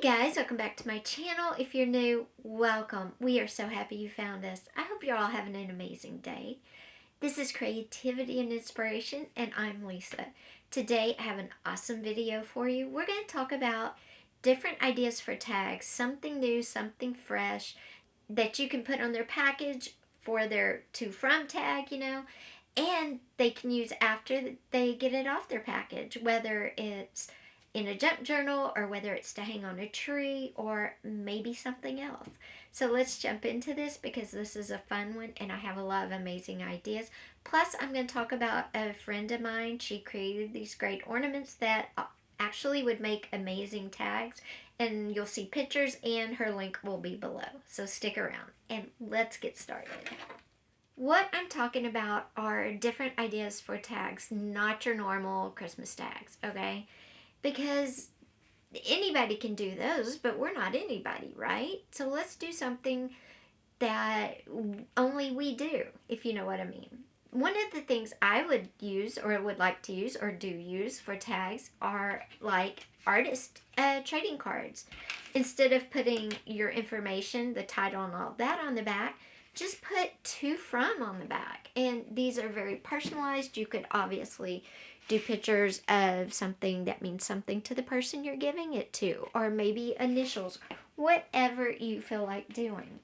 Hey guys, welcome back to my channel. If you're new, welcome. We are so happy you found us. I hope you're all having an amazing day. This is Creativity and Inspiration, and I'm Lisa. Today I have an awesome video for you. We're going to talk about different ideas for tags, something new, something fresh that you can put on their package for their to from tag, and they can use after they get it off their package, whether it's in a junk journal or whether it's to hang on a tree or maybe something else. So let's jump into this because this is a fun one and I have a lot of amazing ideas. Plus I'm going to talk about a friend of mine. She created these great ornaments that actually would make amazing tags, and you'll see pictures and her link will be below. So stick around and let's get started. What I'm talking about are different ideas for tags, not your normal Christmas tags, okay? Because anybody can do those, but we're not anybody, right? So let's do something that only we do, if you know what I mean. One of the things I would use or would like to use or do use for tags are like artist trading cards. Instead of putting your information, the title and all that on the back, just put to from on the back. And these are very personalized. You could obviously do pictures of something that means something to the person you're giving it to, or maybe initials, whatever you feel like doing.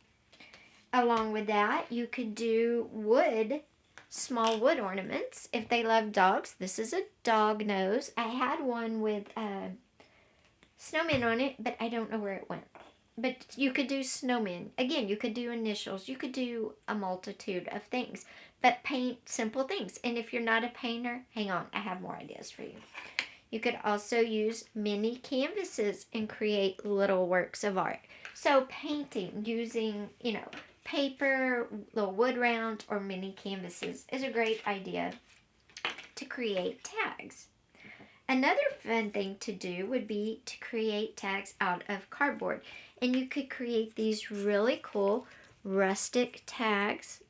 Along with that, you could do small wood ornaments. If they love dogs, this is a dog nose. I had one with snowmen on it, but I don't know where it went. But you could do snowmen. Again, you could do initials. You could do a multitude of things. But paint simple things. And if you're not a painter, hang on, I have more ideas for you. You could also use mini canvases and create little works of art. So painting using, paper, little wood rounds, or mini canvases is a great idea to create tags. Another fun thing to do would be to create tags out of cardboard. And you could create these really cool rustic tags.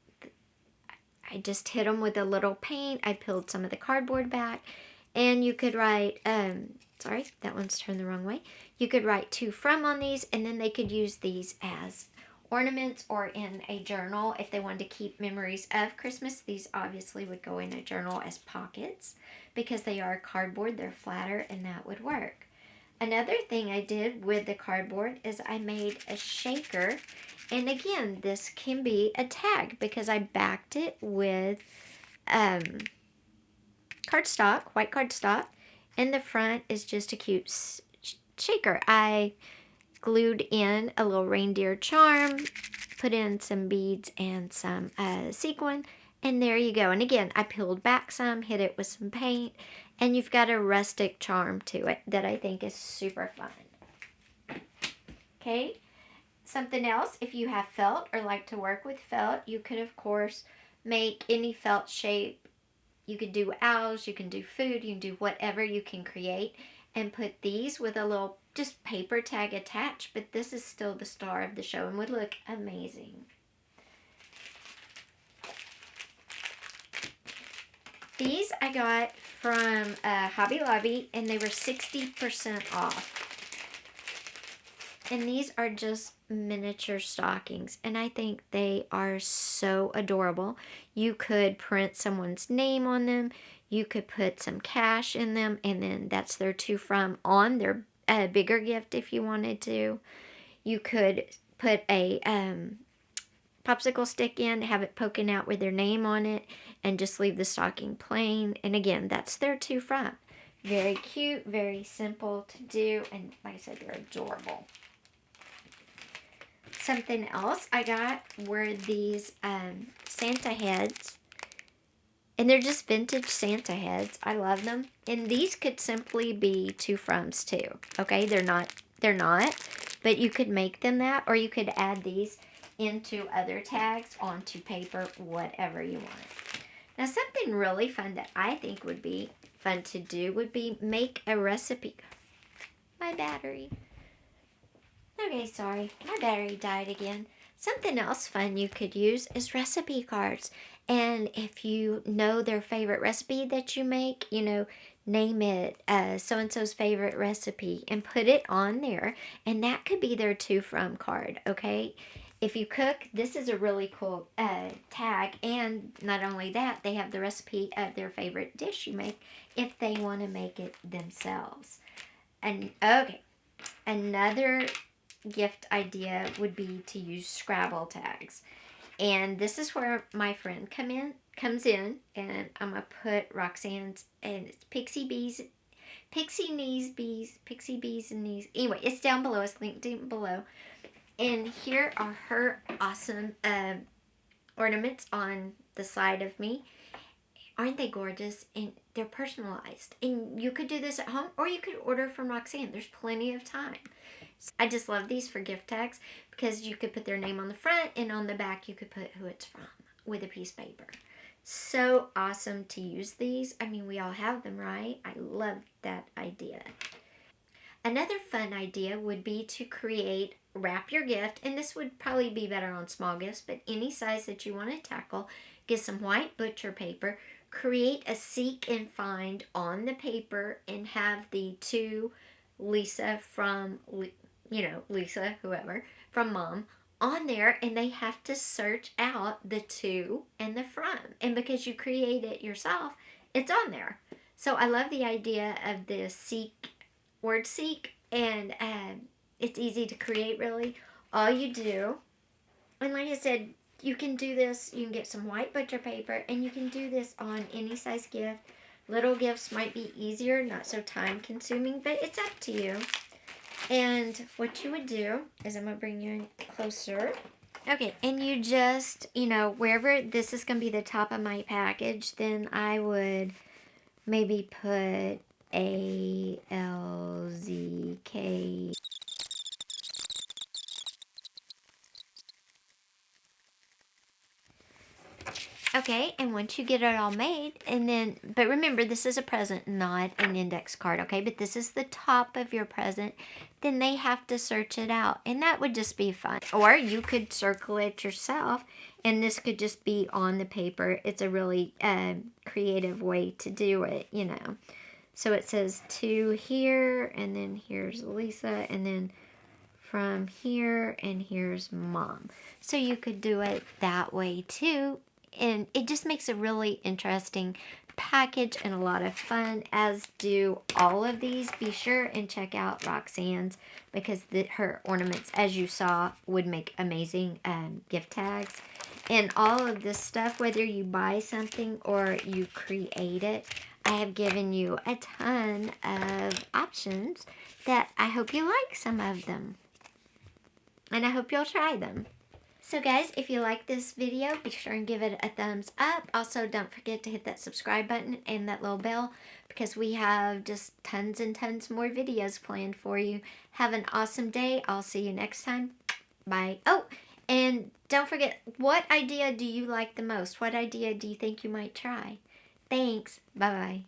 I just hit them with a little paint. I peeled some of the cardboard back. And you could write, sorry, that one's turned the wrong way. You could write to from on these, and then they could use these as ornaments or in a journal if they wanted to keep memories of Christmas. These obviously would go in a journal as pockets because they are cardboard, they're flatter, and that would work. Another thing I did with the cardboard is I made a shaker, and again, this can be a tag because I backed it with cardstock, white cardstock, and the front is just a cute shaker. I glued in a little reindeer charm, put in some beads and some sequin, and there you go. And again, I peeled back some, hit it with some paint, and you've got a rustic charm to it that I think is super fun. Okay, something else, if you have felt or like to work with felt, you could of course make any felt shape. You could do owls, you can do food, you can do whatever you can create, and put these with a little just paper tag attached, but this is still the star of the show and would look amazing. These I got from Hobby Lobby, and they were 60% off. And these are just miniature stockings, and I think they are so adorable. You could print someone's name on them. You could put some cash in them, and then that's their to from on their bigger gift if you wanted to. You could put a popsicle stick in, have it poking out with their name on it, and just leave the stocking plain. And again, that's their to from. Very cute, very simple to do, and like I said, they're adorable. Something else I got were these Santa heads. And they're just vintage Santa heads. I love them. And these could simply be to froms too. Okay, they're not, but you could make them that, or you could add these into other tags onto paper, whatever you want. Now, something really fun that I think would be fun to do would be make a recipe. My battery. Okay, sorry. My battery died again. Something else fun you could use is recipe cards. And if you know their favorite recipe that you make, name it so-and-so's favorite recipe and put it on there. And that could be their to from card, okay? If you cook, this is a really cool tag. And not only that, they have the recipe of their favorite dish you make if they want to make it themselves. And okay, another gift idea would be to use Scrabble tags. And this is where my friend comes in, and I'm gonna put Roxanne's, and it's Pixie Bees and Knees. Anyway, it's down below. It's linked down below. And here are her awesome ornaments on the side of me. Aren't they gorgeous? And they're personalized. And you could do this at home, or you could order from Roxanne. There's plenty of time. I just love these for gift tags because you could put their name on the front, and on the back you could put who it's from with a piece of paper. So awesome to use these. I mean, we all have them, right? I love that idea. Another fun idea would be to wrap your gift, and this would probably be better on small gifts, but any size that you want to tackle. Get some white butcher paper, create a seek and find on the paper, and have the to Lisa from, Lisa, whoever, from Mom on there, and they have to search out the to and the from. And because you create it yourself, it's on there. So I love the idea of the word seek, and it's easy to create, really. All you do, and like I said, you can do this, you can get some white butcher paper, and you can do this on any size gift. Little gifts might be easier, not so time consuming, but it's up to you. And what you would do is, I'm going to bring you in closer. Okay, and you just, wherever this is going to be the top of my package, then I would maybe put ALZK. Okay, and once you get it all made, but remember, this is a present, not an index card, okay? But this is the top of your present, then they have to search it out, and that would just be fun. Or you could circle it yourself, and this could just be on the paper. It's a really creative way to do it, So it says to here, and then here's Lisa, and then from here, and here's Mom. So you could do it that way too. And it just makes a really interesting package and a lot of fun, as do all of these. Be sure and check out Roxanne's, because her ornaments, as you saw, would make amazing gift tags. And all of this stuff, whether you buy something or you create it, I have given you a ton of options that I hope you like some of them. And I hope you'll try them. So guys, if you like this video, be sure and give it a thumbs up. Also, don't forget to hit that subscribe button and that little bell, because we have just tons and tons more videos planned for you. Have an awesome day. I'll see you next time. Bye. Oh, and don't forget, what idea do you like the most? What idea do you think you might try? Thanks. Bye-bye.